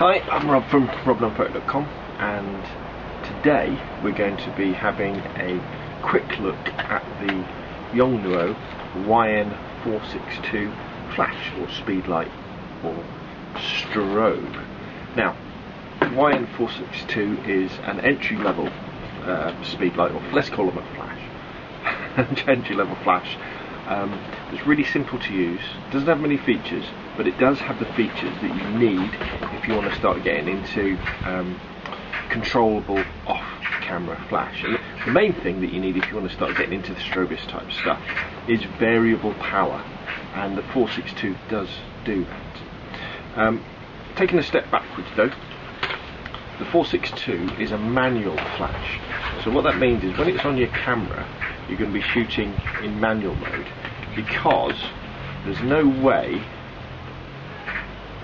Hi, I'm Rob from robnunphoto.com, and today we're going to be having a quick look at the Yongnuo YN462 flash or Speedlite or strobe. Now, YN462 is an entry-level Speedlite, or let's call them a flash. Entry-level flash. It's really simple to use, doesn't have many features, but it does have the features that you need if you want to start getting into controllable off-camera flash. And the main thing that you need if you want to start getting into the strobist type stuff is variable power, and the 462 does do that. Taking a step backwards though, the 462 is a manual flash. So what that means is when it's on your camera, you're going to be shooting in manual mode, because there's no way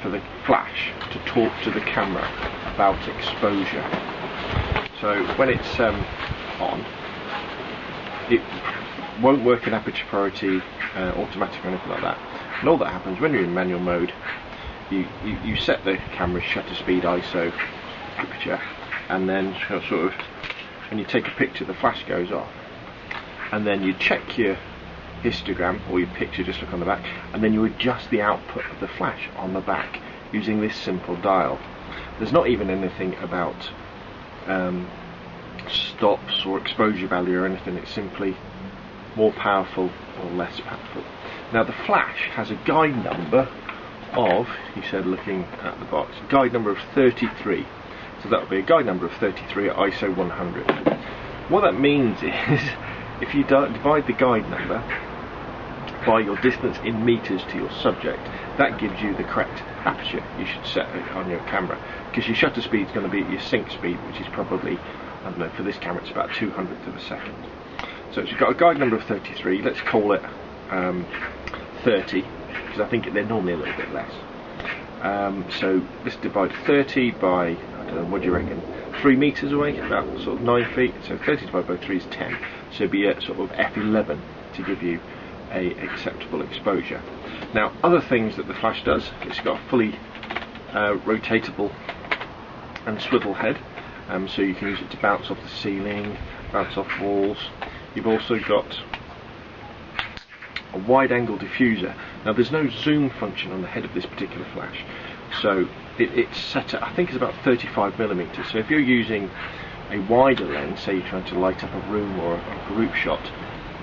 for the flash to talk to the camera about exposure. So when it's on, it won't work in aperture priority, automatic or anything like that. And all that happens when you're in manual mode, you set the camera's shutter speed, ISO, aperture, and then sort of when you take a picture the flash goes off, and then you check your histogram or your picture, just look on the back, and then you adjust the output of the flash on the back using this simple dial. There's not even anything about stops or exposure value or anything. It's simply more powerful or less powerful. Now the flash has a guide number of, he said looking at the box, guide number of 33. So that would be a guide number of 33 at ISO 100. What that means is, if you divide the guide number by your distance in meters to your subject, that gives you the correct aperture you should set on your camera, because your shutter speed is going to be at your sync speed, which is probably, I don't know, for this camera it's about 200th of a second. So it's got a guide number of 33, let's call it 30, because I think they're normally a little bit less. So let's divide 30 by, I don't know, what do you reckon, 3 meters away, about sort of 9 feet, so 30 divided by 3 is 10, so it'd be at sort of f11 to give you a acceptable exposure. Now other things that the flash does, it's got a fully rotatable and swivel head, so you can use it to bounce off the ceiling, bounce off walls. You've also got a wide angle diffuser. Now there's no zoom function on the head of this particular flash, so it's set at, I think it's about 35mm. So if you're using a wider lens, say you're trying to light up a room or a group shot,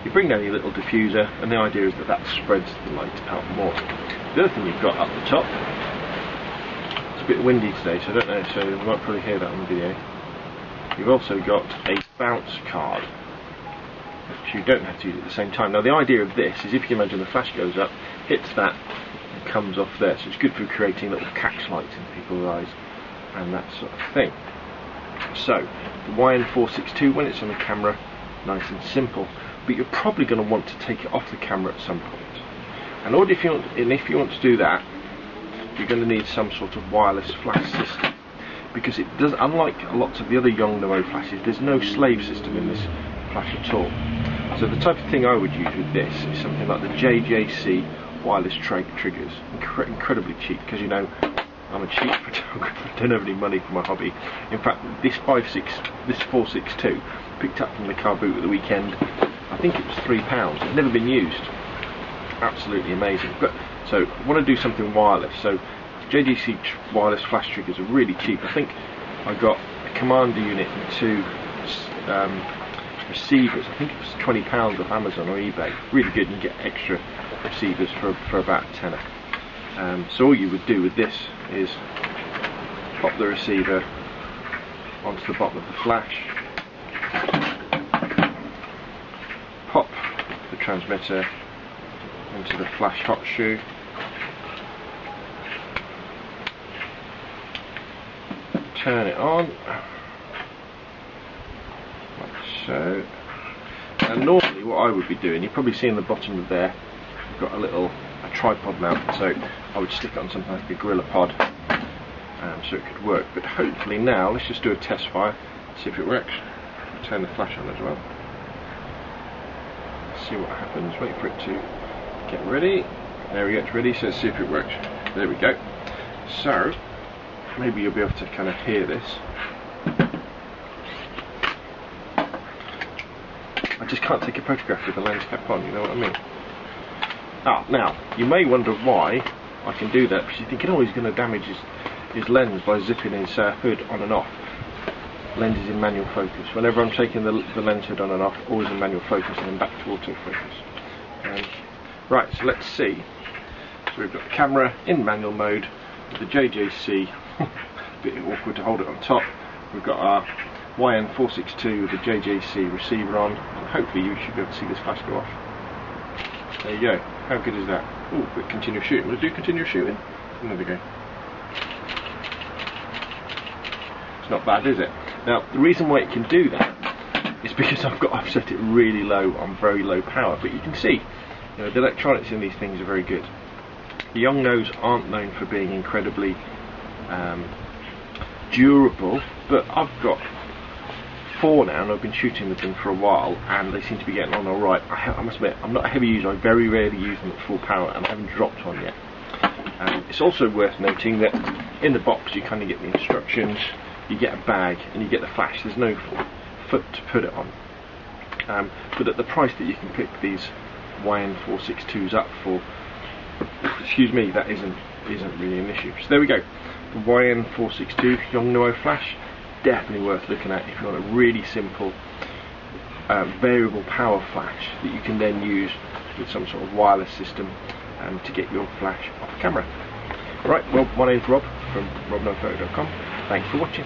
you bring down your little diffuser, and the idea is that that spreads the light out more. The other thing you've got up the top, it's a bit windy today, so I don't know, so you might probably hear that on the video. You've also got a bounce card, which you don't have to use at the same time. Now the idea of this is, if you can imagine the flash goes up, hits that, and comes off there, so it's good for creating little catch lights in people's eyes and that sort of thing. So the YN462, when it's on the camera, nice and simple, but you're probably going to want to take it off the camera at some point. And if you want to do that, you're going to need some sort of wireless flash system, because it does, unlike lots of the other Yongnuo flashes, there's no slave system in this flash at all. So the type of thing I would use with this is something like the JJC wireless triggers, incredibly cheap, because you know I'm a cheap photographer, I don't have any money for my hobby. In fact, this 462 picked up from the car boot at the weekend, I think it was £3. It's never been used. Absolutely amazing. But so I want to do something wireless. So JDC wireless flash triggers are really cheap. I think I got a commander unit and 2 receivers. I think it was £20 off Amazon or eBay. Really good, and you get extra receivers for about a tenner. So all you would do with this is pop the receiver onto the bottom of the flash, pop the transmitter into the flash hot shoe, turn it on like so, and normally what I would be doing, you probably see in the bottom of there, you've got a tripod mount, so I would stick it on something like a Gorilla Pod, so it could work. But hopefully now, let's just do a test fire, see if it works. Turn the flash on as well, see what happens, wait for it to get ready. There we go, it's ready, so let's see if it works. There we go. So maybe you'll be able to kind of hear this. I just can't take a photograph with the lens cap on, you know what I mean? Now, you may wonder why I can do that, because you're thinking, oh, he's going to damage his lens by zipping his hood on and off. Lens is in manual focus. Whenever I'm taking the lens hood on and off, always in manual focus and then back to autofocus. Right, so let's see. So we've got the camera in manual mode with the JJC, a bit awkward to hold it on top. We've got our YN462 with the JJC receiver on, and hopefully you should be able to see this flash go off. There you go. How good is that? Oh, but continuous shooting. Will it do continuous shooting? There we go. It's not bad, is it? Now, the reason why it can do that is because I've set it really low on very low power. But you can see, you know, the electronics in these things are very good. The Yongnuos aren't known for being incredibly durable, but I've got 4 now, and I've been shooting with them for a while, and they seem to be getting on alright. I must admit, I'm not a heavy user. I very rarely use them at full power, and I haven't dropped one yet. It's also worth noting that in the box you kind of get the instructions, you get a bag, and you get the flash. There's no foot to put it on. But at the price that you can pick these YN462s up for, excuse me, that isn't really an issue. So there we go. The YN462 Yongnuo flash. Definitely worth looking at if you want a really simple variable power flash that you can then use with some sort of wireless system to get your flash off camera. Right, well, my name's Rob from robnophoto.com. Thanks for watching.